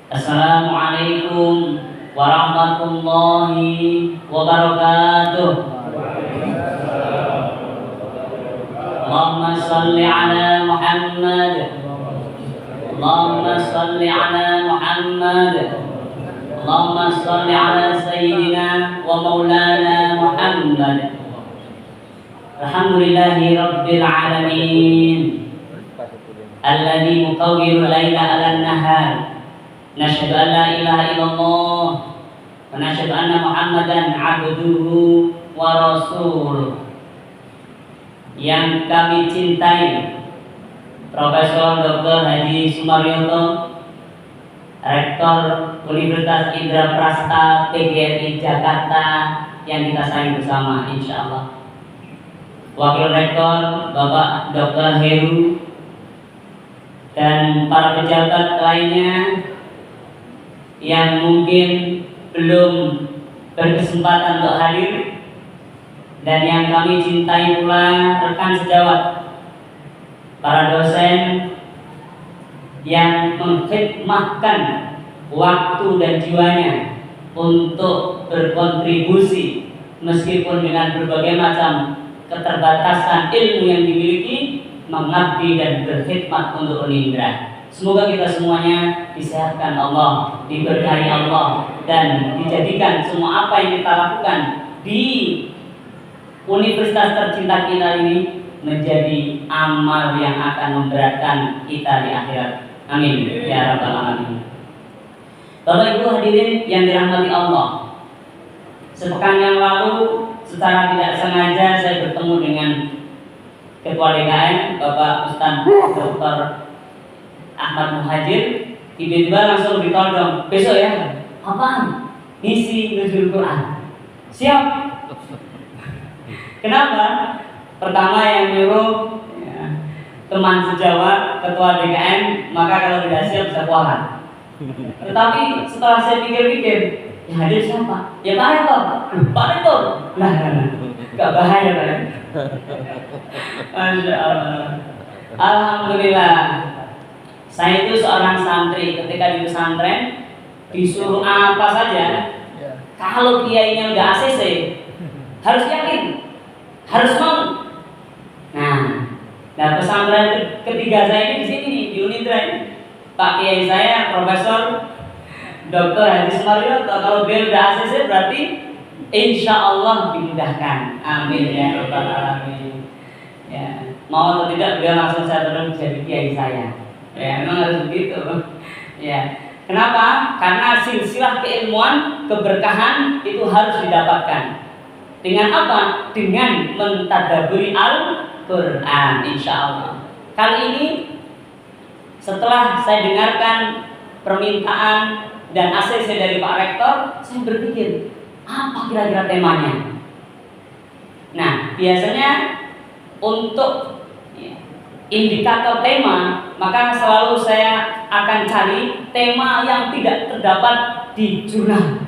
Assalamualaikum warahmatullahi wabarakatuh. Allahumma salli ala Muhammad. Allahumma salli ala Muhammad. Allahumma salli ala sayyidina wa maulana Muhammad. Alhamdulillahi rabbil alamin. Alladzi muqawwirul laila 'alan nahar. Nasyhadu an la ilaha illallah wa nasyhadu anna Muhammadan 'abduhu wa rasuluh. Yang kami cintai Profesor Dr. Haji Sumaryoto, Rektor Universitas Indraprasta PGRI Jakarta yang kita sayang bersama insyaallah. Wakil Rektor Bapak Dr. Heru dan para pejabat lainnya yang mungkin belum berkesempatan untuk hadir, dan yang kami cintai pula rekan sejawat, para dosen yang mengkhidmatkan waktu dan jiwanya untuk berkontribusi meskipun dengan berbagai macam keterbatasan ilmu yang dimiliki, mengabdi dan berkhidmat untuk Unindra. Semoga kita semuanya disehatkan Allah, diberkahi Allah, dan dijadikan semua apa yang kita lakukan di universitas tercinta kita ini menjadi amal yang akan memberatkan kita di akhirat. Amin ya rabbal alamin. Bapak Ibu hadirin yang dirahmati Allah, sepekan yang lalu secara tidak sengaja saya bertemu dengan Ketua DKM Bapak Ustaz Dr. Ahmad Muhajir. Tiba-tiba langsung ditodong, besok ya, apaan? Ngisi nuzul Quran. Siap? Kenapa? Pertama yang nyuruh ya, teman sejawat Ketua DKM, maka kalau tidak siap bisa kualat. Tetapi setelah saya pikir-pikir, ya hadir siapa? Ya Pak Rektor. Pak Rektor. Nah, gak bahaya Pak. Masya Allah. Alhamdulillah. Saya itu seorang santri, ketika di pesantren disuruh apa saja, kalau kiainya udah ACC harus yakin, harus mau. Nah pesantren ketiga saya ini di sini nih, di Unindra ini. Pak kiai saya Profesor Dr. Haji Sumaryoto, kalau beliau udah ACC berarti insya Allah dimudahkan. Amin ya rabbal alamin. Ya, mau atau tidak beliau langsung saya terus jadi kiai saya. Ya, memang harus begitu. Ya. Kenapa? Karena silsilah keilmuan, keberkahan itu harus didapatkan. Dengan apa? Dengan mentadaburi Al-Quran, insya Allah. Kali ini setelah saya dengarkan permintaan dan ACC dari Pak Rektor, saya berpikir apa kira-kira temanya. Nah, biasanya untuk indikator tema, maka selalu saya akan cari tema yang tidak terdapat di jurnal.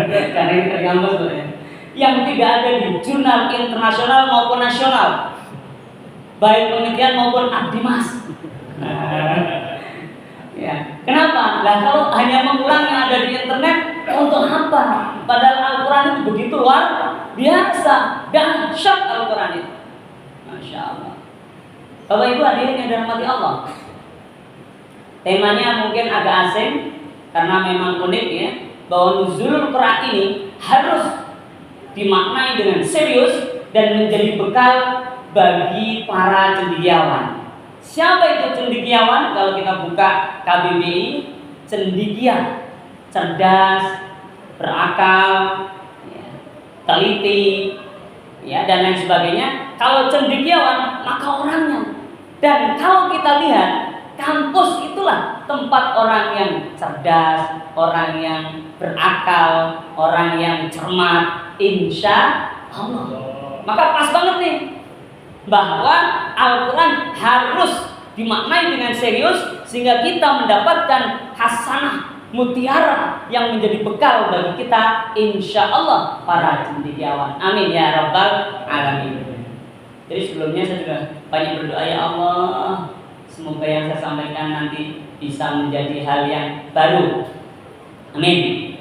Karena ini tergambar ya. Yang tidak ada di jurnal internasional maupun nasional, baik penelitian maupun Abdimas. Ya. Kenapa? Nah, kalau hanya mengulang yang ada di internet, untuk apa? Padahal Al-Quran itu begitu luar biasa, dahsyat Al-Quran itu. Masya Allah. Bapak Ibu hadirin yang dirahmati Allah, temanya mungkin agak asing karena memang unik ya, bahwa nuzulul Quran ini harus dimaknai dengan serius dan menjadi bekal bagi para cendekiawan. Siapa itu cendekiawan? Kalau kita buka KBBI, cendekia, cerdas, berakal, ya, teliti, ya, dan lain sebagainya. Kalau cendekiawan, maka orangnya. Dan kalau kita lihat, kampus itulah tempat orang yang cerdas, orang yang berakal, orang yang cermat, insya Allah. Maka pas banget nih bahwa Al-Quran harus dimaknai dengan serius sehingga kita mendapatkan hasanah mutiara yang menjadi bekal bagi kita insya Allah para cendekiawan. Amin ya rabbal alamin. Jadi sebelumnya saya juga banyak berdoa, ya Allah, semoga yang saya sampaikan nanti bisa menjadi hal yang baru. Amin.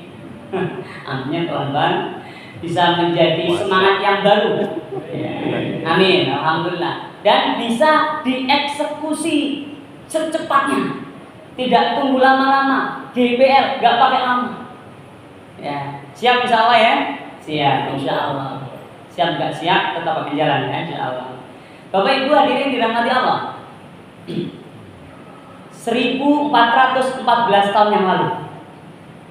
Amin teman-teman. Bisa menjadi semangat yang baru. Amin. Alhamdulillah. Dan bisa dieksekusi secepatnya. Tidak tunggu lama-lama. DPR nggak pakai lama. Ya, siap insya Allah ya. Siap insya Allah. Siap nggak siap tetap akan jalan ya insya Allah. Bapak Ibu hadirin dirahmati Allah. 1414 tahun yang lalu,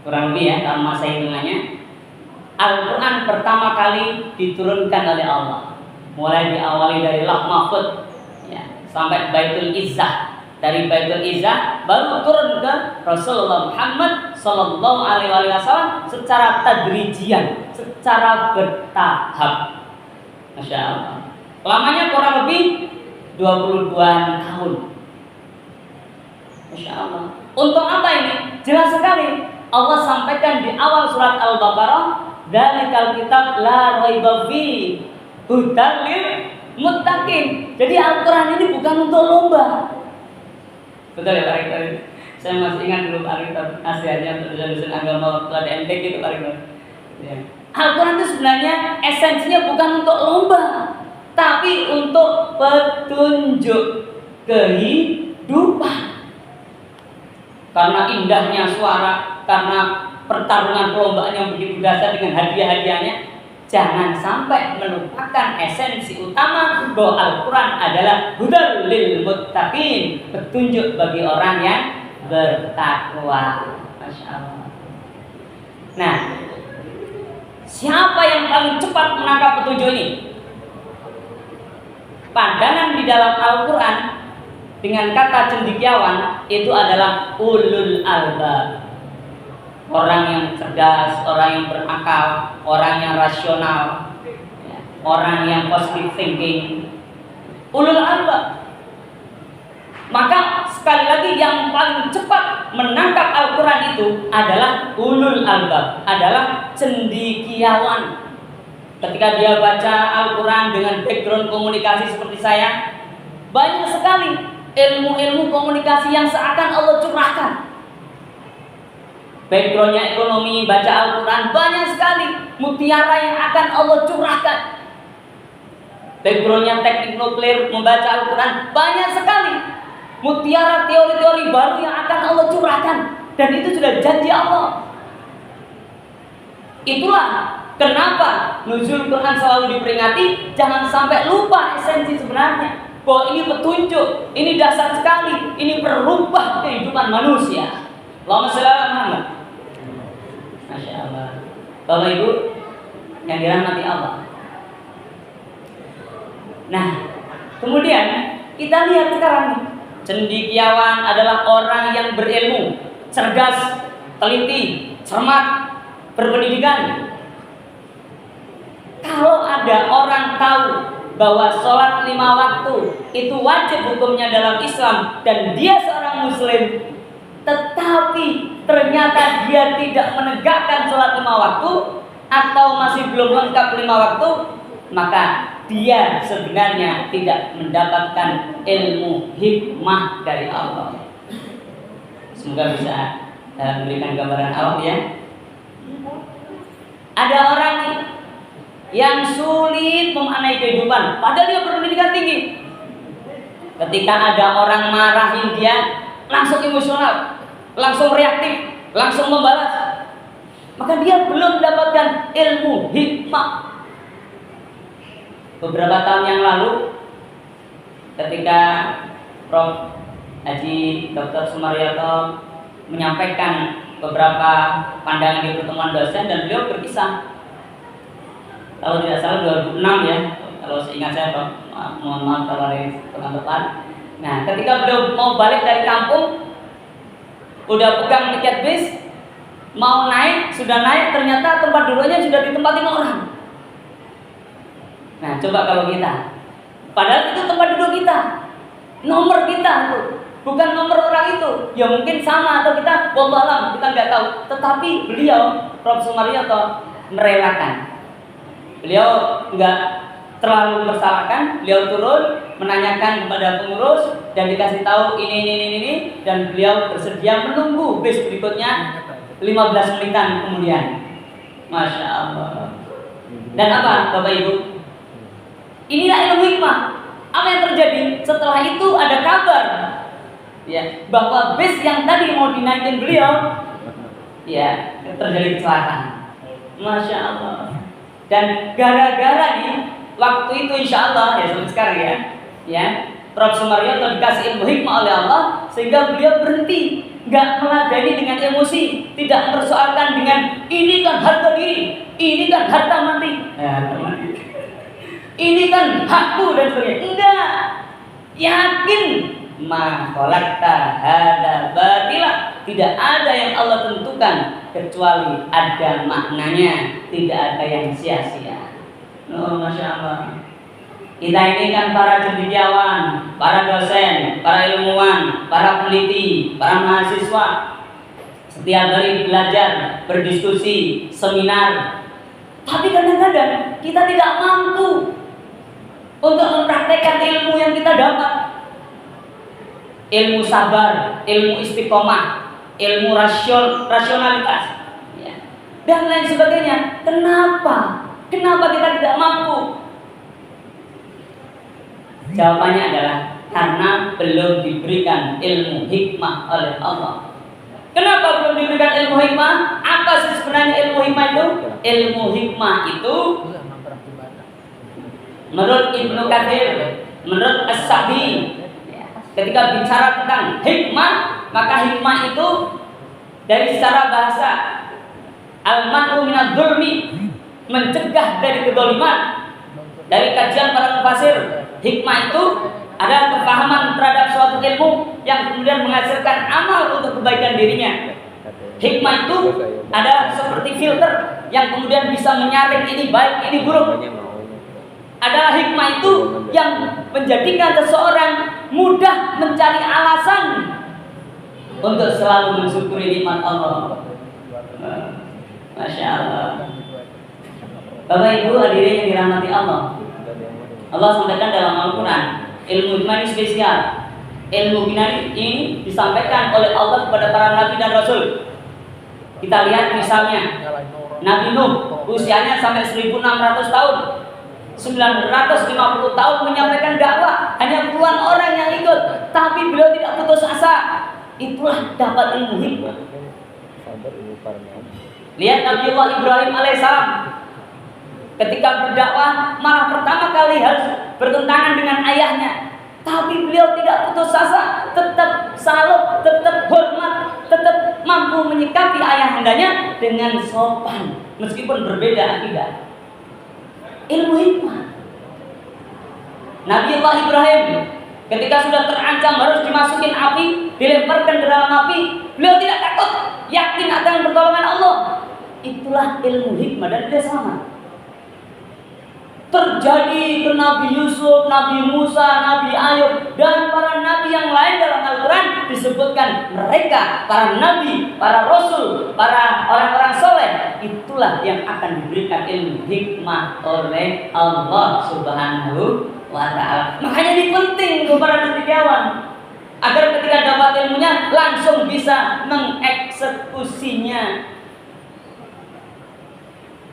kurang lebih ya dalam masa hitungannya, Al-Quran pertama kali diturunkan oleh Allah. Mulai diawali dari Lauh Mahfuz ya, sampai Baitul Izzah. Dari Baitul Izzah baru turun ke Rasulullah Muhammad Sallallahu Alaihi Wasallam secara tadrijian, secara bertahap. Masya Allah. Lamanya kurang lebih 22 tahun. Masya Allah. Untuk apa ini? Jelas sekali. Allah sampaikan di awal surat Al-Baqarah, "Dzalikal kitab la raiba fihi hudal lil muttaqin." Jadi Al-Quran ini bukan untuk lomba. Betul ya Pak Rektor? Saya masih ingat dulu Pak Rektor nasihatnya untuk dosen agama waktu ada MTQ itu Pak Rektor. Ya. Al-Quran itu sebenarnya esensinya bukan untuk lomba, tapi untuk petunjuk kehidupan. Karena indahnya suara, karena pertarungan perlombaan yang begitu dahsyat dengan hadiah-hadiahnya, jangan sampai melupakan esensi utama bahwa Al-Quran adalah hudal lil muttaqin, petunjuk bagi orang yang bertakwa. Masya Allah. Nah, siapa yang paling cepat menangkap petunjuk ini? Padanan di dalam Al-Quran dengan kata cendekiawan itu adalah ulul albab. Orang yang cerdas, orang yang berakal, orang yang rasional, orang yang positive thinking. Ulul albab. Maka sekali lagi yang paling cepat menangkap Al-Quran itu adalah ulul albab, adalah cendekiawan. Ketika dia baca Al-Quran dengan background komunikasi seperti saya, banyak sekali ilmu-ilmu komunikasi yang seakan Allah curahkan. Backgroundnya ekonomi, baca Al-Quran, banyak sekali mutiara yang akan Allah curahkan. Backgroundnya teknik nuklir, membaca Al-Quran, banyak sekali mutiara teori-teori baru yang akan Allah curahkan. Dan itu sudah janji Allah. Itulah kenapa nuzul Quran selalu diperingati, jangan sampai lupa esensi sebenarnya. Bahwa ini petunjuk, ini dasar sekali, ini berubah kehidupan manusia. Allahumma shalli ala Muhammad. Masya Allah. Bapak Ibu yang dirahmati Allah. Nah, kemudian kita lihat sekarang nih, cendekiawan adalah orang yang berilmu, cerdas, teliti, cermat, berpendidikan. Kalau ada orang tahu bahwa sholat 5 waktu itu wajib hukumnya dalam Islam dan dia seorang muslim, tetapi ternyata dia tidak menegakkan sholat 5 waktu atau masih belum lengkap 5 waktu, maka dia sebenarnya tidak mendapatkan ilmu hikmah dari Allah. Semoga bisa memberikan gambaran awal ya. Ada orang yang sulit memaknai kehidupan, padahal dia berpendidikan tinggi. Ketika ada orang marahin dia, langsung emosional, langsung reaktif, langsung membalas. Maka dia belum mendapatkan ilmu hikmah. Beberapa tahun yang lalu, ketika Prof. Haji Dr. Sumaryoto menyampaikan beberapa pandangan di pertemuan dosen, dan beliau berkisah, kalau tidak salah 2006 ya, kalau seingat saya, mohon maaf kalau ada teman-teman. Nah, ketika beliau mau balik dari kampung, udah pegang tiket bis, mau naik, sudah naik, ternyata tempat duduknya sudah ditempatin orang. Nah, coba kalau kita, padahal itu tempat duduk kita, nomor kita tuh, bukan nomor orang itu. Ya mungkin sama atau kita wallahualam, kita nggak tahu. Tetapi beliau, Prof. Sumaryoto, merelakan. Beliau nggak terlalu bersalahkan, beliau turun, menanyakan kepada pengurus dan dikasih tahu ini dan beliau bersedia menunggu bis berikutnya 15 menitan kemudian. Masya Allah. Dan apa Bapak Ibu? Inilah ilmu hikmah. Apa yang terjadi? Setelah itu ada kabar ya bahwa bis yang tadi mau dinaikin beliau ya terjadi kecelakaan. Masya Allah. Dan gara-gara nih waktu itu insya Allah ya sampai sekarang ya Prof. Sumaryoto dikasih ilmu hikmah oleh Allah sehingga beliau berhenti, nggak meladani dengan emosi, tidak mempersoalkan dengan ini kan harga diri, ini kan harta mati, ini kan hakku dan sebagainya. Enggak, yakin ma khalaqta hada batila, tidak ada yang Allah tentukan kecuali ada maknanya, tidak ada yang sia-sia. Oh, Masya Allah. Kita ini kan para cendekiawan, para dosen, para ilmuwan, para peneliti, para mahasiswa. Setiap hari belajar, berdiskusi, seminar. Tapi kadang-kadang kita tidak mampu untuk mempraktekkan ilmu yang kita dapat. Ilmu sabar, ilmu istiqomah, ilmu rasionalitas ya, dan lain sebagainya. Kenapa kita tidak mampu? Jawabannya adalah karena belum diberikan ilmu hikmah oleh Allah. Kenapa belum diberikan ilmu hikmah? Apa sih sebenarnya ilmu hikmah itu? Ilmu hikmah itu menurut Ibnu Katsir, menurut As-Sa'di, ketika bicara tentang hikmah, maka hikmah itu dari secara bahasa al-man'u minadz dzulmi, mencegah dari kezaliman. Dari kajian para mufasir, hikmah itu adalah kepahaman terhadap suatu ilmu yang kemudian menghasilkan amal untuk kebaikan dirinya. Hikmah itu adalah seperti filter yang kemudian bisa menyaring ini baik, ini buruk. Adalah hikmah itu yang menjadikan seseorang mudah mencari alasan untuk selalu mensyukuri nikmat Allah. Masya Allah. Bapak Ibu hadirin yang dirahmati Allah, Allah sampaikan dalam Al-Quran, ilmu hikmah ini spesial. Ilmu hikmah ini disampaikan oleh Allah kepada para nabi dan rasul. Kita lihat misalnya Nabi Nuh, usianya sampai 1600 tahun, 950 tahun menyampaikan dakwah, hanya puluhan orang yang ikut, tapi beliau tidak putus asa. Itulah dapat ilmu hikmah. Lihat Nabiullah Ibrahim alaihissalam, ketika berdakwah malah pertama kali harus bertentangan dengan ayahnya, tapi beliau tidak putus asa, tetap salut, tetap hormat, tetap mampu menyikapi ayahandanya dengan sopan meskipun berbeda akidah. Ilmu hikmah. Nabiullah Ibrahim ketika sudah terancam harus dimasukin api, dilemparkan ke dalam api, beliau tidak takut, yakin akan pertolongan Allah. Itulah ilmu hikmah dan dia sama. Terjadi ke Nabi Yusuf, Nabi Musa, Nabi Ayub, dan para nabi yang lain dalam Al-Quran disebutkan mereka, para nabi, para rasul, para orang-orang soleh, itulah yang akan diberikan ilmu hikmah oleh Allah Subhanahu wa Ta'ala. Makanya ini penting untuk para cendekiawan agar ketika dapat ilmunya langsung bisa mengeksekusinya.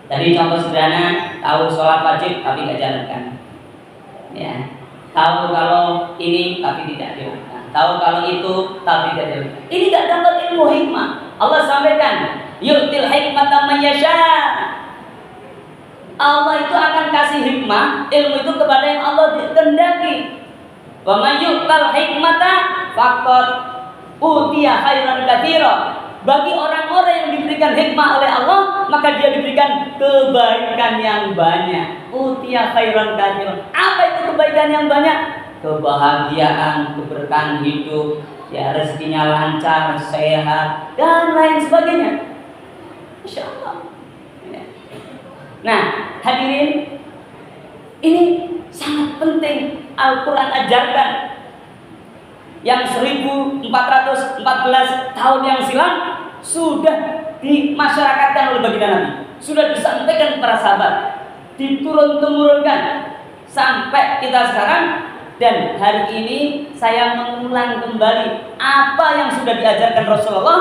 Tadi contoh sederhana, tahu sholat wajib tapi tidak jalankan, ya. Tahu kalau ini tapi tidak dilakukan, tahu kalau itu tapi tidak dilakukan. Ini tidak dapat ilmu hikmah. Allah sampaikan, yu'til hikmata man yasha. Allah itu akan kasih hikmah, ilmu itu kepada yang Allah kehendaki. Wa may yu'tal hikmata faqad utiya khairan katsira. Bagi orang-orang yang diberikan hikmah oleh Allah, maka dia diberikan kebaikan yang banyak. Utiya khairan katsiran. Apa itu kebaikan yang banyak? Kebahagiaan, keberkahan hidup, ya rezekinya lancar, sehat, dan lain sebagainya. Insya Allah. Nah, hadirin, ini sangat penting Al-Quran ajarkan. Yang 1414 tahun yang silam sudah dimasyarakatkan oleh baginda Nabi, sudah disampaikan para sahabat, diturun-temurunkan sampai kita sekarang Dan hari ini saya mengulang kembali apa yang sudah diajarkan Rasulullah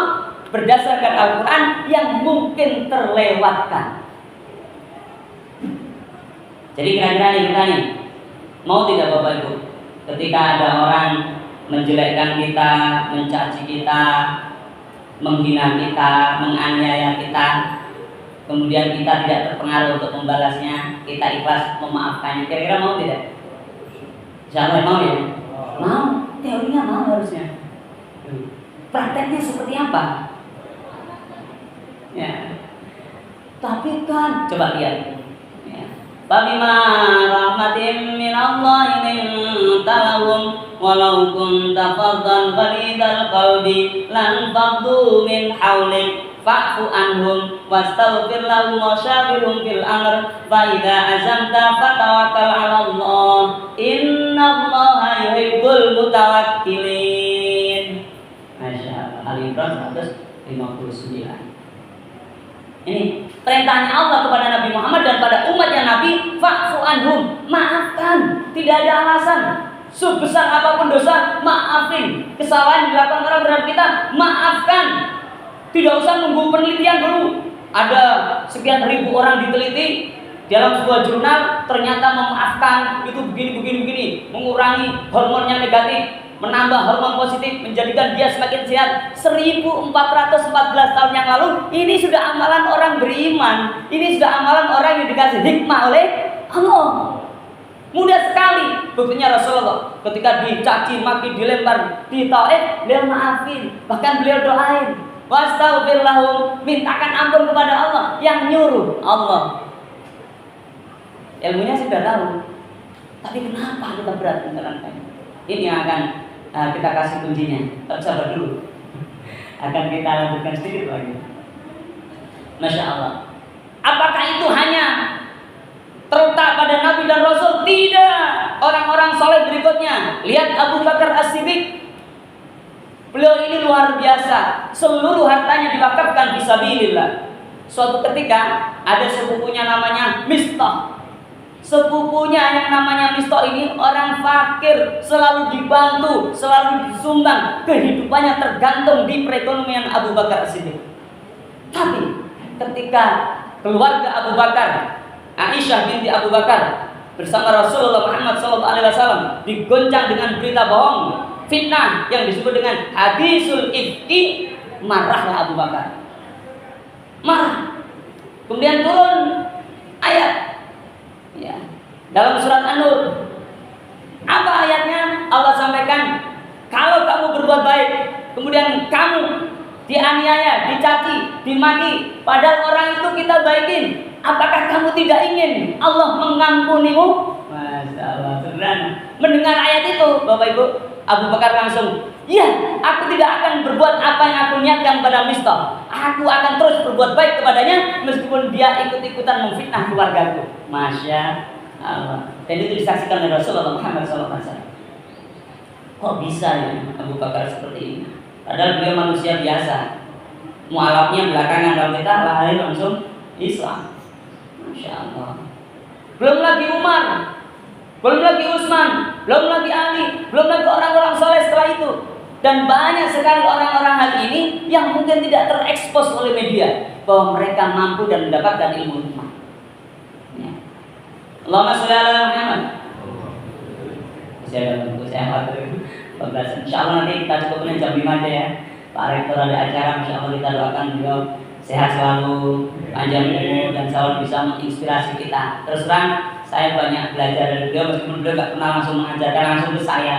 berdasarkan Al-Quran yang mungkin terlewatkan. Jadi kira-kira kita nih, mau tidak Bapak Ibu, ketika ada orang menjelekkan kita, mencaci kita, menghina kita, menganiaya kita, kemudian kita tidak terpengaruh untuk membalasnya, kita ikhlas memaafkannya, kira-kira mau tidak? Siapa yang mau ya? Mau, teorinya mau harusnya. Prakteknya seperti apa? Ya. Tapi kan, coba lihat. Ya. Fabima rahmatin minallahi linta lahum walau kunta faddan ghalidal qalbi lan faddu min hawlik fa'fu anhum wastaghfir lahum wa syawirhum fil amr fa idza azamta fatawakkal 'ala Allah innallaha yuhibbul mutawakkilin. Masyaallah. Al-Imran 159. Ini perintahnya Allah kepada Nabi Muhammad dan pada umatnya Nabi, fa'fu anhum, maafkan, tidak ada alasan. Sebesar apapun dosa, maafin. Kesalahan dilakukan orang terhadap kita, maafkan. Tidak usah nunggu penelitian dulu. Ada sekian ribu orang diteliti dalam sebuah jurnal, ternyata memaafkan itu begini, mengurangi hormonnya negatif, menambah hormon positif, menjadikan dia semakin sehat. 1414 tahun yang lalu, ini sudah amalan orang beriman. Ini sudah amalan orang yang dikasih hikmah oleh Allah. Mudah sekali. Buktinya Rasulullah ketika dicaci maki, dilempar di Taif, beliau maafin, bahkan beliau doain, wastaghfir lahum, mintakan ampun kepada Allah. Yang nyuruh Allah. Ilmunya sudah tahu, tapi kenapa kita berat menjalankannya? Ini yang akan kita kasih kuncinya. Tapi sabar dulu, akan kita lanjutkan sedikit lagi. Masya Allah. Apakah itu hanya terletak pada Nabi dan Rasul? Tidak. Orang-orang soleh berikutnya, lihat Abu Bakar As-Siddiq. Beliau ini luar biasa. Seluruh hartanya diwakafkan fisabilillah. Suatu ketika ada sepupunya namanya Mistah. Sepupunya yang namanya Mistah ini orang fakir, selalu dibantu, selalu disumbang. Kehidupannya tergantung di perekonomian Abu Bakar As-Siddiq. Tapi ketika keluarga Abu Bakar, Aisyah binti Abu Bakar bersama Rasulullah Muhammad SAW digoncang dengan berita bohong, fitnah yang disebut dengan hadisul ifki, marahlah Abu Bakar. Marah. Kemudian turun ayat. Ya. Dalam surat An-Nur, apa ayatnya? Allah sampaikan, kalau kamu berbuat baik, kemudian kamu dianiaya, dicaci, dimaki, padahal orang itu kita baikin, apakah kamu tidak ingin Allah mengampunimu? Masya Allah, sederhana. Mendengar ayat itu, Bapak Ibu, Abu Bakar langsung, ya, aku tidak akan berbuat apa yang aku niatkan pada Mistah. Aku akan terus berbuat baik kepadanya meskipun dia ikut-ikutan memfitnah keluargaku. Masya Allah. Dan itu disaksikan oleh Rasulullah Muhammad SAW. Kok bisa ya Abu Bakar seperti ini? Padahal beliau manusia biasa. Mualafnya belakangan, kalau kita lahir langsung Islam. Masya Allah. Belum lagi Umar, belum lagi Utsman, belum lagi Ali, belum lagi orang-orang soleh setelah itu. Dan banyak sekali orang-orang hari ini yang mungkin tidak terekspos oleh media bahwa mereka mampu dan mendapatkan ilmu hikmah. Ya. Allahumma sholli ala Muhammad. Saya pembahasan. Insyaallah nanti kita cukupkan jam 5 aja ya. Pak Rektor ada acara, insyaallah kita doakan beliau sehat selalu, panjang umur dan selalu bisa menginspirasi kita. Terus terang, saya banyak belajar dari beliau meskipun beliau gak pernah langsung mengajarkan langsung ke saya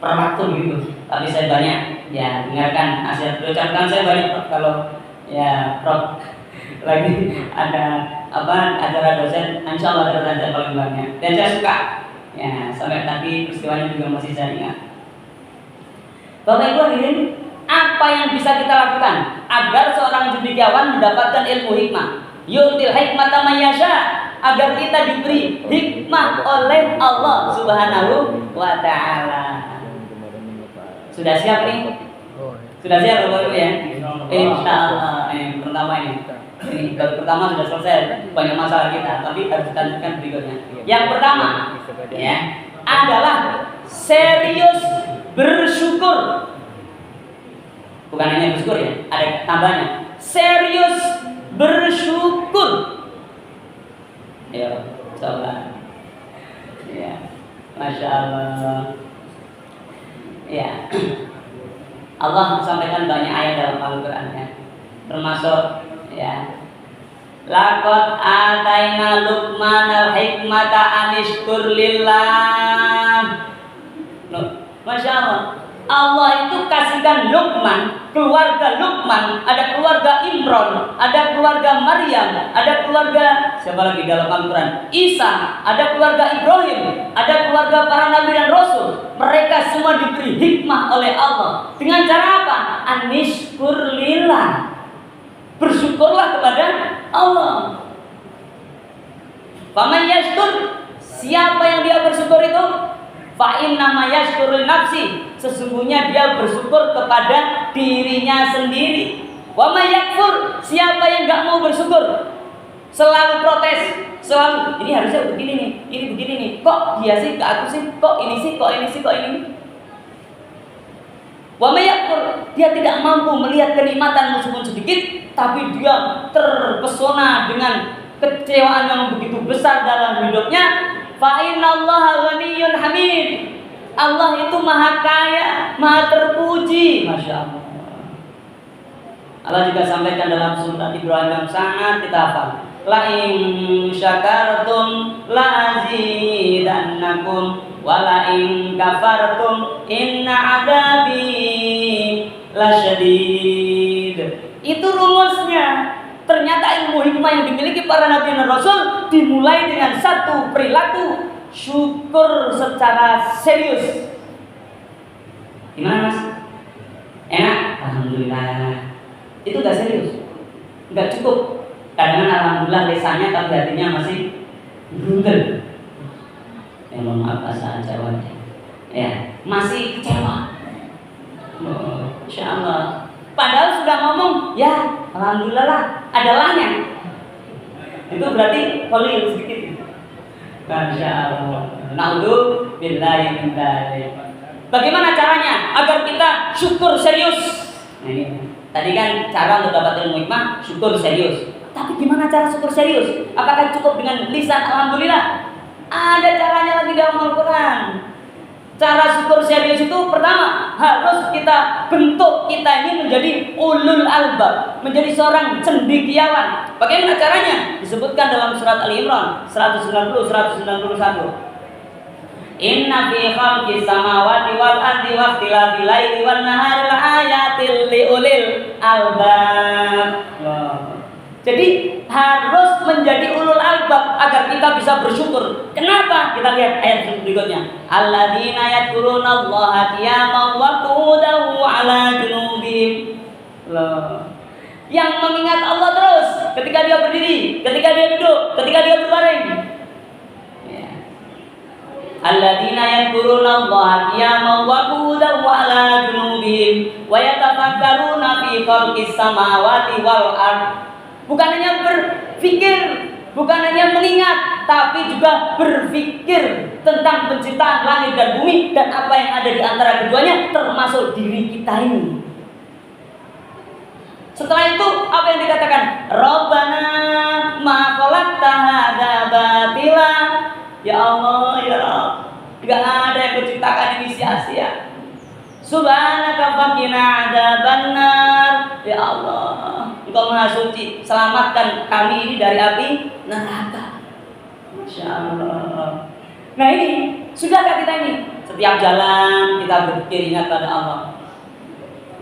per waktu gitu. Tapi saya banyak ya dengarkan nasihat beliau. Contohkan saya banyak Prof, kalau ya Prof lagi ada apa acara dosen, insyaallah ada belajar paling banyak. Dan saya suka ya sampai tadi peristiwanya juga masih saya ingat. Bapak Ibu hadirin, apa yang bisa kita lakukan agar seorang cendekiawan mendapatkan ilmu hikmah? Yu'til hikmata man yasha, agar kita diberi hikmah oleh Allah Subhanahu wa taala. Sudah siap nih? Sudah siap Bapak Ibu ya? Insyaallah pertama ini pertama sudah selesai banyak masalah kita, tapi harus kita lanjutkan berikutnya. Yang pertama ya adalah serius bersyukur. Bukan hanya bersyukur ya, ada tambahnya. Serius bersyukur. Ya, coba. Ya, Masya Allah. Ya, Allah sampaikan banyak ayat dalam Al-Quran ya, termasuk ya, laqad ataina Luqmanal hikmata anishkur lillah. Masya Allah. Allah itu kasihkan Luqman, keluarga Luqman, ada keluarga Imron, ada keluarga Maryam, ada keluarga siapa lagi dalam Al-Quran? Isa, ada keluarga Ibrahim, ada keluarga para nabi dan rasul. Mereka semua diberi hikmah oleh Allah. Dengan cara apa? Anishkur lillah. Bersyukurlah kepada Allah. Faman yashkur, siapa yang dia bersyukur itu? Fa'in nama yashkurul nafsi, sesungguhnya dia bersyukur kepada dirinya sendiri. Wa may yakfur, siapa yang gak mau bersyukur, selalu protes, selalu ini harusnya begini nih, ini begini nih, kok dia sih, ke aku sih, kok ini sih, kok ini sih, kok ini. Wa may yakfur, dia tidak mampu melihat kenikmatan meskipun sedikit, tapi dia terpesona dengan kecewaan yang begitu besar dalam hidupnya. Fa innallaha ghaniyyun hamid. Allah itu maha kaya, maha terpuji. Masya Allah. Allah juga sampaikan dalam surat Ibrahim yang sangat kita hafal. La in syakartum la azidannakum wa la in kafartum inna adabi lasyadid. Itu rumusnya. Ternyata ilmu hikmah yang dimiliki para nabi dan rasul dimulai dengan satu perilaku syukur secara serius. Gimana mas? Enak? Alhamdulillah. Itu gak serius, gak cukup. Kadang alhamdulillah lisannya tapi hatinya masih brutal. Ya mohon maaf bahasa Jawa ya, masih kecewa. Insya Allah. Padahal sudah ngomong, ya alhamdulillah lah, ada lahnya. Itu berarti kolil sedikit. Masya Allah. Na'udzubillahi min dzalik. Bagaimana caranya agar kita syukur serius? Nah ini. Tadi kan cara untuk dapat ilmu hikmah, syukur serius. Tapi gimana cara syukur serius? Apakah cukup dengan lisan alhamdulillah? Ada caranya lagi dalam Al-Quran. Cara syukur serius itu pertama harus kita bentuk kita ini menjadi ulul albab, menjadi seorang cendekiawan. Bagaimana caranya? Disebutkan dalam surat Ali Imran 190-191. Inna fi khalqis samawati wal ardi wa ikhtilafil laili wan nahari laayatil liulil albab. Jadi harus menjadi ulul albab agar kita bisa bersyukur. Kenapa? Kita lihat ayat berikutnya. Alladzina yadhkurunallaha qiyaman wa qu'udan wa 'ala junubihim. Yang mengingat Allah terus ketika dia berdiri, ketika dia duduk, ketika dia berbaring. Alladzina yadhkurunallaha qiyaman wa qu'udan wa 'ala junubihim wa yatafakkaruna fi khalqis samawati wal ardh. Bukan hanya berpikir, bukan hanya mengingat, tapi juga berpikir tentang penciptaan langit dan bumi dan apa yang ada di antara keduanya, termasuk diri kita ini. Setelah itu apa yang dikatakan? Rabbana ma khalaqta hadza batila. Ya Allah, ya Rabb, enggak ada yang menciptakan ini sia-sia. Subhanaka faqina adzabannar. Ya Allah, Engkau Maha Suci, selamatkan kami ini dari api neraka. Masya Allah. Nah ini, sudahkah kita ini? Setiap jalan kita berpikir ingat pada Allah.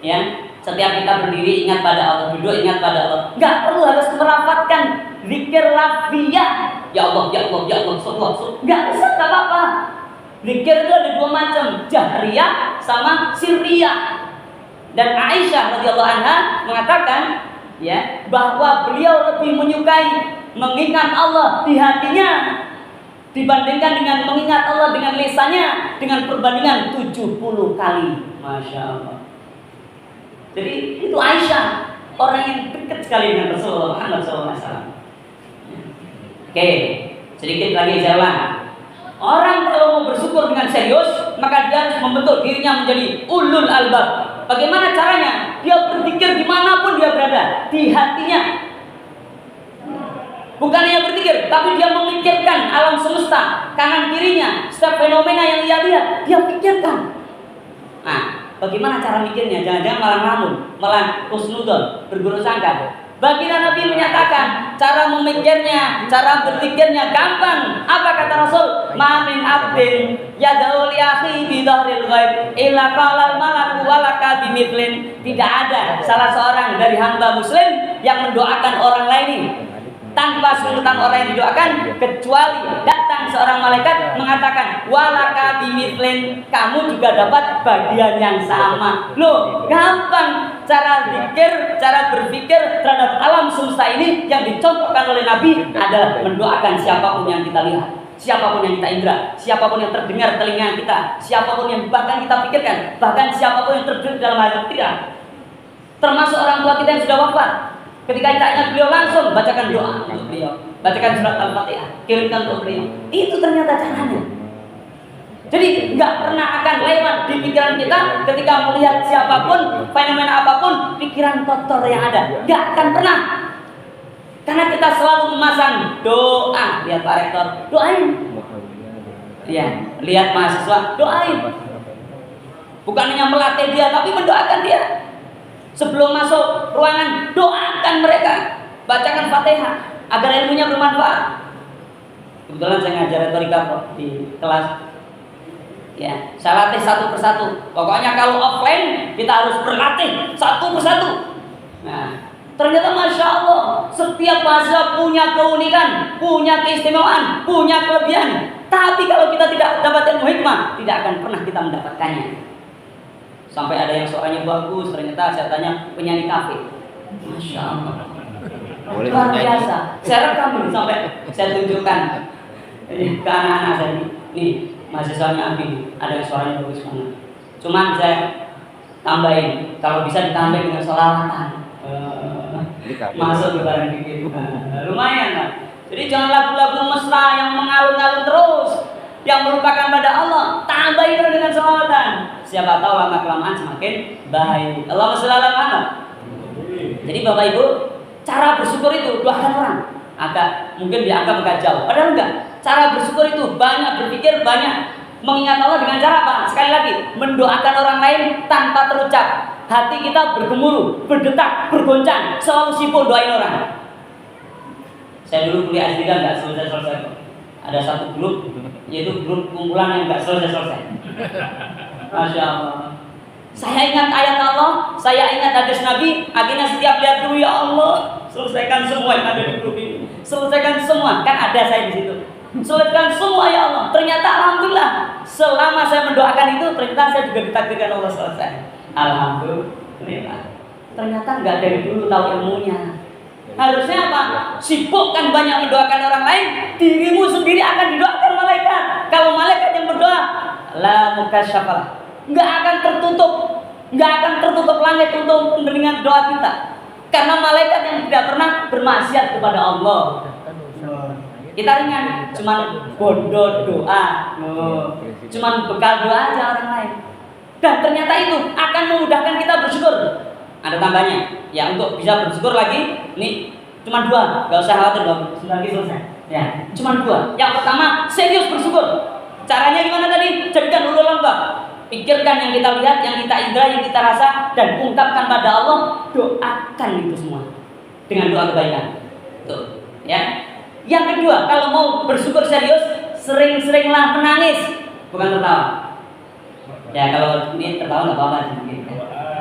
Ya, setiap kita berdiri ingat pada Allah, duduk ingat pada Allah. Enggak perlu harus merapatkan zikir lafziyah. Ya Allah, ya Allah, ya Allah, sallallahu. Enggak usah, enggak apa-apa. Zikir itu ada dua macam, jahriyah sama sirriyah. Dan Aisyah radhiyallahu anha mengatakan ya bahwa beliau lebih menyukai mengingat Allah di hatinya dibandingkan dengan mengingat Allah dengan lisannya, dengan perbandingan 70 kali. Masya Allah. Jadi itu Aisyah, orang yang dekat sekali dengan Rasulullah Muhammad SAW. Oke, sedikit lagi jalan. Orang kalau mau bersyukur dengan serius, maka dia harus membentuk dirinya menjadi ulul albab. Bagaimana caranya? Dia berpikir dimanapun dia berada, di hatinya. Bukan hanya berpikir, tapi dia memikirkan alam semesta, kanan kirinya, setiap fenomena yang dia lihat, dia pikirkan. Nah, bagaimana cara mikirnya? Jangan-jangan malah ngelamun, malah husnudon, berburuk sangka. Baginda Nabi menyatakan cara memikirnya, cara berpikirnya gampang. Apa kata Rasul? Ma min abdin yad'u li akhi bi dhahril ghaib illa qala al malaku walaka bimithlin. Tidak ada salah seorang dari hamba muslim yang mendoakan orang lain tanpa sultan orang yang didoakan, kecuali datang seorang malaikat mengatakan walaka bimithlin, kamu juga dapat bagian yang sama. Loh, gampang cara zikir, cara berpikir terhadap alam semesta ini yang dicontohkan oleh Nabi adalah mendoakan siapapun yang kita lihat, siapapun yang kita indra, siapapun yang terdengar telinga kita, siapapun yang bahkan kita pikirkan, bahkan siapapun yang terdengar dalam hati kita, termasuk orang tua kita yang sudah wafat. Ketika kita ingat beliau, langsung bacakan doa untuk beliau, bacakan surat Al-Fatihah, kirimkan untuk beliau. Itu ternyata caranya. Jadi nggak pernah akan lewat di pikiran kita ketika melihat siapapun, fenomena apapun, pikiran kotor yang ada, nggak akan pernah. Karena kita selalu memasang doa. Lihat Pak Rektor, doain. Iya, lihat mahasiswa, doain. Bukan hanya melatih dia, tapi mendoakan dia. Sebelum masuk ruangan, doakan mereka, bacakan Fatihah agar ilmunya bermanfaat. Kebetulan saya ngajar retorika kok di kelas. Ya, saya latih satu persatu. Pokoknya kalau offline kita harus berlatih satu persatu. Nah, ternyata masya Allah, setiap mahasiswa punya keunikan, punya keistimewaan, punya kelebihan. Tapi kalau kita tidak dapat ilmu hikmah, tidak akan pernah kita mendapatkannya. Sampai ada yang suaranya bagus, ternyata saya tanya penyanyi kafe. Masya Allah, luar biasa. Saya rekam ini sampai saya tunjukkan ke anak-anak saya ini. Nih, mahasiswanya Abi, ada yang suaranya bagus banget. Cuman saya tambahin, kalau bisa ditambahin dengan sholawatan, masuk ke barang dikit. Lumayan kan? Jadi jangan lagu-lagu mesra yang mengalun-alun terus, yang merupakan pada Allah, tambahin dengan sholawatan. Siapa tahu lama kelamaan semakin baik. Allahumma sholli ala Muhammad. Jadi Bapak Ibu, cara bersyukur itu doakan orang. Agak mungkin dianggap agak jauh, padahal enggak. Cara bersyukur itu banyak berpikir, banyak mengingat Allah dengan cara apa? Sekali lagi, mendoakan orang lain tanpa terucap. Hati kita bergemuruh, berdetak, bergoncang, selalu sibuk doain orang. Saya dulu kuliah S3 enggak selesai-selesai. Ada satu grup, yaitu grup kumpulan yang enggak selesai-selesai. Masya Allah. Saya ingat ayat Allah, saya ingat hadis Nabi. Akhirnya setiap lihat dulu, ya Allah, selesaikan semua yang ada di grup ini. Selesaikan semua, kan ada saya di situ. Selesaikan semua ya Allah. Ternyata alhamdulillah, selama saya mendoakan itu, ternyata saya juga ditakdirkan Allah selesai. Alhamdulillah. Ternyata nggak dari dulu tahu ilmunya. Harusnya apa? Sibukkan banyak mendoakan orang lain, dirimu sendiri akan didoakan malaikat. Kalau malaikat yang berdoa, la mukasyafalah, nggak akan tertutup langit untuk mendengar doa kita. Karena malaikat yang tidak pernah bermaksiat kepada Allah. Kita ringan, cuman bodoh doa, cuman bekal doa aja orang lain. Dan ternyata itu akan memudahkan kita bersyukur. Ada tambahnya, ya untuk bisa bersyukur lagi, ini cuma dua, nggak usah khawatir dong, sudah lagi selesai. Ya, cuma dua. Yang pertama, serius bersyukur. Caranya gimana tadi? Jadikan ulul albab. Pikirkan yang kita lihat, yang kita indra, yang kita rasa, dan ungkapkan pada Allah. Doakan itu semua dengan doa kebaikan. Tuh, ya. Yang kedua, kalau mau bersyukur serius, sering-seringlah menangis, bukan tertawa. Ya, kalau ini tertawa nggak apa-apa.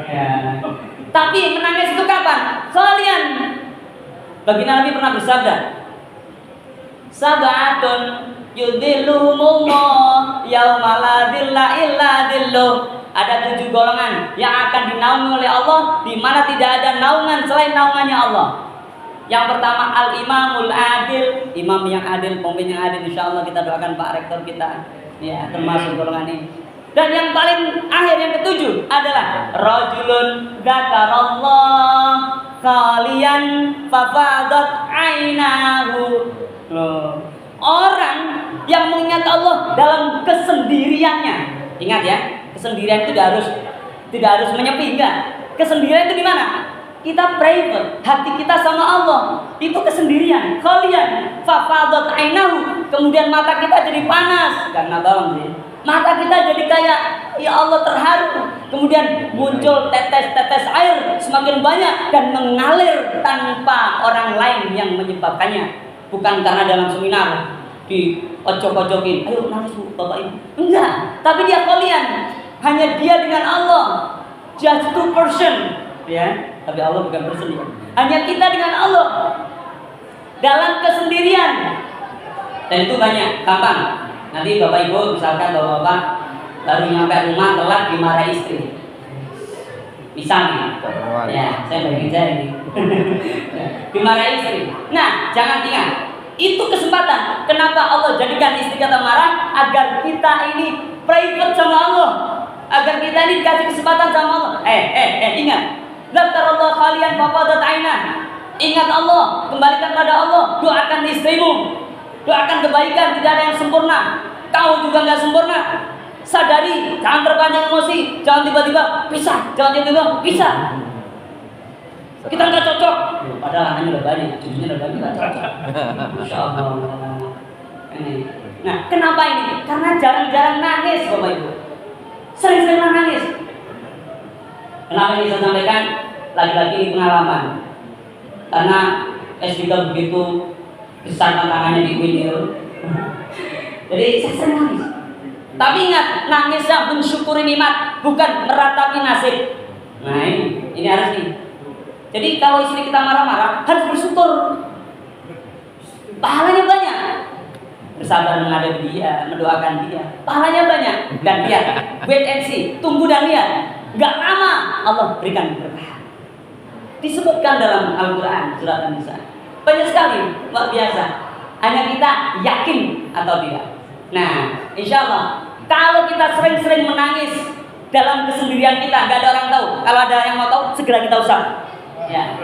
Ya. Tapi menangis itu kapan? Kalian. Baginda Nabi pernah bersabda, Sab'atun yudhilluhumullah yauma la dhilla illa dhilluh. Ada 7 golongan yang akan dinaungi oleh Allah, di mana tidak ada naungan selain naungannya Allah. Yang pertama al-imamul adil, imam yang adil, pemimpin yang adil. Insyaallah kita doakan Pak Rektor kita, ya termasuk golongan ini. Dan yang paling akhir yang ketujuh adalah rajulun dzakarallah khalian fafadat ainahu. Orang yang mengingat Allah dalam kesendiriannya, Ingat ya, kesendirian itu tidak harus menyepi, enggak. Kesendirian itu di mana? Kita private, hati kita sama Allah. Itu kesendirian. Kalian fafadat ainahu, kemudian mata kita jadi panas karena bawang sih. Mata kita jadi kayak ya Allah terharu. Kemudian muncul tetes-tetes air semakin banyak dan mengalir tanpa orang lain yang menyebabkannya. Bukan karena dalam seminar di ojok-ojokin, ayo nangis bu, bapak ibu. Enggak, tapi dia kalian. Hanya dia dengan Allah. Just 2%. Ya, tapi Allah bukan person ya. Hanya kita dengan Allah dalam kesendirian. Dan itu banyak, gampang. Nanti bapak ibu misalkan bapak-bapak baru nyampe rumah telat dimarahi istri. Misalnya, ya saya bayangin saya ini. Dimarahi istri. Nah, jangan ingat, itu kesempatan. Kenapa Allah jadikan istri kita marah? Agar kita ini private sama Allah. Agar kita ini dikasih kesempatan sama Allah. Ingat. Zakarallah kalian fafadat ainah. Ingat Allah, kembalikan pada Allah, doakan istrimu. Doakan kebaikan, tidak ada yang sempurna. Kau juga nggak sempurna. Sadari, jangan terpancing emosi, jangan tiba-tiba pisah, jangan tiba-tiba pisah. Kita nggak cocok. Padahal anaknya udah banyak, cucunya udah banyak nggak cocok. Masya Allah. Nah, kenapa ini? Karena jarang-jarang nangis, Bapak Ibu. Sering-sering nangis. Kenapa ini saya sampaikan? Lagi-lagi pengalaman. Karena S3 begitu besar tantangannya di UIN. Jadi saya sering nangis. Tapi ingat, nangisnya mensyukuri nikmat, bukan meratapi nasib. Nah ini harus nih. Jadi kalau istri kita marah-marah, harus bersyukur. Pahalanya banyak. Bersabar menghadapi dia, mendoakan dia. Pahalanya banyak. Dan lihat, wait and see, tunggu dan lihat. Gak lama Allah berikan berkah. Disebutkan dalam Al-Quran surat An-Nisa. Banyak sekali, luar biasa. Hanya kita yakin atau tidak. Nah, insya Allah kalau kita sering-sering menangis dalam kesendirian kita, gak ada orang tahu. Kalau ada yang mau tahu, segera kita usah. Ya,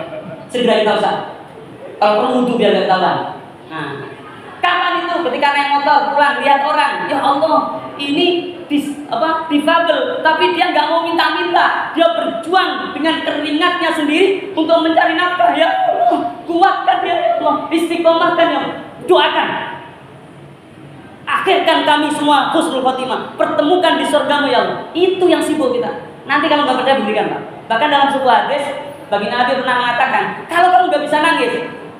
segera kita usah. Kalau perlu wudhu biar gak ketahuan. Nah, kapan itu? Ketika naik motor pulang lihat orang, ya Allah, ini difabel, tapi dia nggak mau minta-minta. Dia berjuang dengan keringatnya sendiri untuk mencari nafkah. Ya Allah, kuatkan ya Allah, istiqomahkan ya Allah. Doakan. Akhirkan kami semua husnul khotimah, pertemukan di surgamu ya Allah. Itu yang sibuk kita. Nanti kalau nggak percaya buktikan Pak. Bahkan dalam sebuah hadis, bagi Nabi pernah mengatakan, kalau kamu nggak bisa nangis,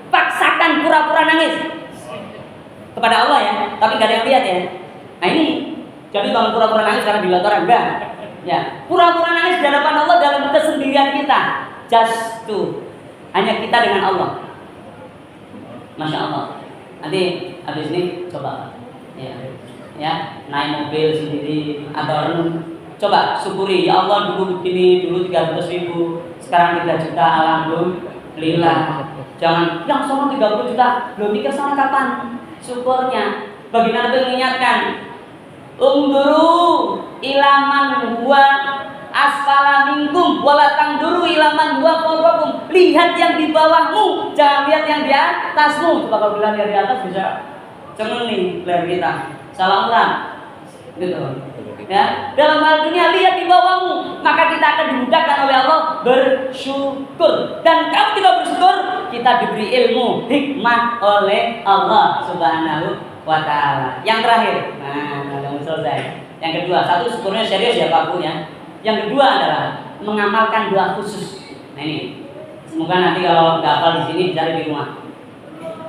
paksakan pura-pura nangis kepada Allah ya, tapi nggak ada yang lihat ya. Nah ini, jadi kalau pura-pura nangis karena dilihat orang enggak, ya pura-pura nangis di hadapan Allah dalam kesendirian kita, just to hanya kita dengan Allah. Masya Allah. Nanti habis ini coba, ya naik mobil sendiri atau coba syukuri ya Allah, dulu begini, dulu 300.000, sekarang 3 juta, alhamdulillah. Jangan yang sono 30 juta, belum mikir sana kapan syukurnya. Bagi Nabi mengingatkan, unduru ilaman huwa asfala minkum wala tangduru ilaman huwa fawqakum. Lihat yang di bawahmu, jangan lihat yang di atasmu. Coba kalau bilang yang di atas bisa cemeni leher kita, salah orang gitu ya. Dalam hal dunia lihat di bawahmu, maka kita akan dimudahkan oleh Allah bersyukur. Dan kalau kita bersyukur, kita diberi ilmu hikmah oleh Allah Subhanahu wa ta'ala. Yang terakhir, nah selesai. Yang kedua, satu syukurnya serius ya Pak Bu ya. Yang kedua adalah mengamalkan doa khusus. Nah ini, semoga nanti kalau nggak hafal di sini dicari di rumah.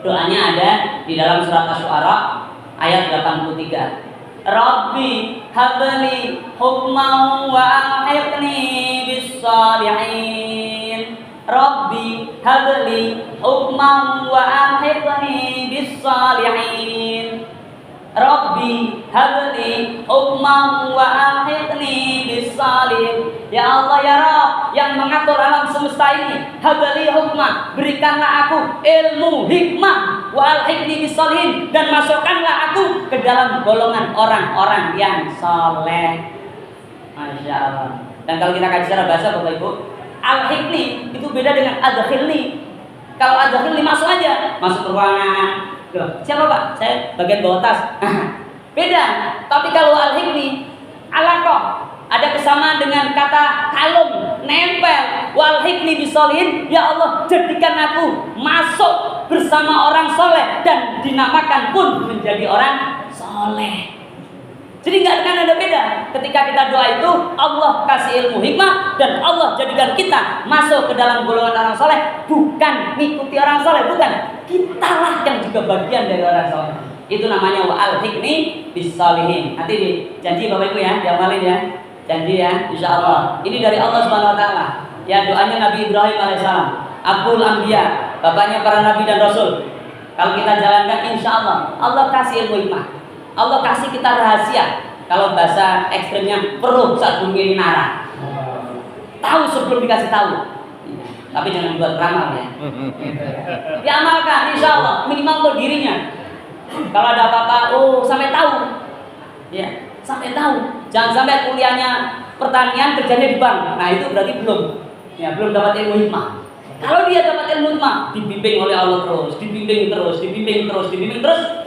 Doanya ada di dalam surat Asy-Syu'ara ayat 83. Rabbi habli hukman wa alhiqni bis salihin. Rabbi habli hukman wa alhiqni bis salihin. Rabbi habli hukman wa alhiqni bis salihin. Ya Allah ya Rabb yang mengatur alam semesta ini, habli hukman, berikanlah aku ilmu hikmah, wa alhiqni bis salihin, dan masukkanlah aku ke dalam golongan orang-orang yang saleh. Masya Allah. Dan kalau kita kaji secara bahasa Bapak Ibu, alhiqni itu beda dengan adkhilni. Kalau adkhilni masuk aja, masuk ke ruangan. Loh, siapa Pak? Saya bagian bawah tas. Beda. Tapi kalau alhiqni, alaqah. Ada kesamaan dengan kata kalung, nempel. Wal hikni bisolihin, ya Allah jadikan aku masuk bersama orang soleh dan dinamakan pun menjadi orang soleh. Jadi nggak akan ada beda. Ketika kita doa itu, Allah kasih ilmu hikmah dan Allah jadikan kita masuk ke dalam golongan orang soleh, bukan mengikuti orang soleh, bukan. Kitalah yang juga bagian dari orang soleh. Itu namanya wa'al hikni bisolihin. Nanti janji Bapak Ibu ya, diamalin ya. Janji ya, insya Allah. Ini dari Allah Subhanahu Wa Taala. Ya, doanya Nabi Ibrahim alaihissalam, Abul Anbiya, bapaknya para nabi dan rasul. Kalau kita jalankan, insya Allah, Allah kasih ilmu hikmah. Allah kasih kita rahasia. Kalau bahasa ekstrimnya, perlu saat bumi ini nara. Tahu sebelum dikasih tahu. Tapi jangan buat ramal ya. Diamalkan, insya Allah, minimal untuk dirinya. Kalau ada apa-apa, sampai tahu. Ya, sampai tahu. Jangan sampai kuliahnya pertanian kerjanya di bank. Nah itu berarti belum. Ya, belum dapat ilmu hikmah. Kalau dia dapat ilmu hikmah, dibimbing oleh Allah terus, dibimbing terus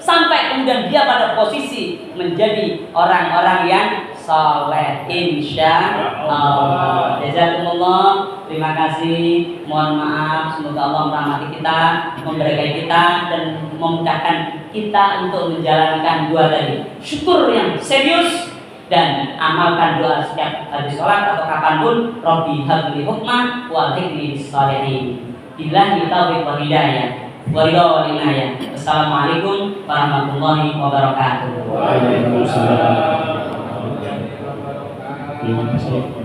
sampai kemudian dia pada posisi menjadi orang-orang yang soleh, insya Allah. Jazakumullah, terima kasih. Mohon maaf, semoga Allah merahmati kita, memberkahi kita dan memudahkan kita untuk menjalankan dua tadi. Syukur yang serius dan amalkan doa setiap habis sholat atau kapanpun. Rabbi habli hukmah wal hikmi bis-shalihin. Billahi taufiq wal hidayah wa ridha wal inayah. Assalamualaikum warahmatullahi wabarakatuh. Waalaikumsalam. Terima kasih.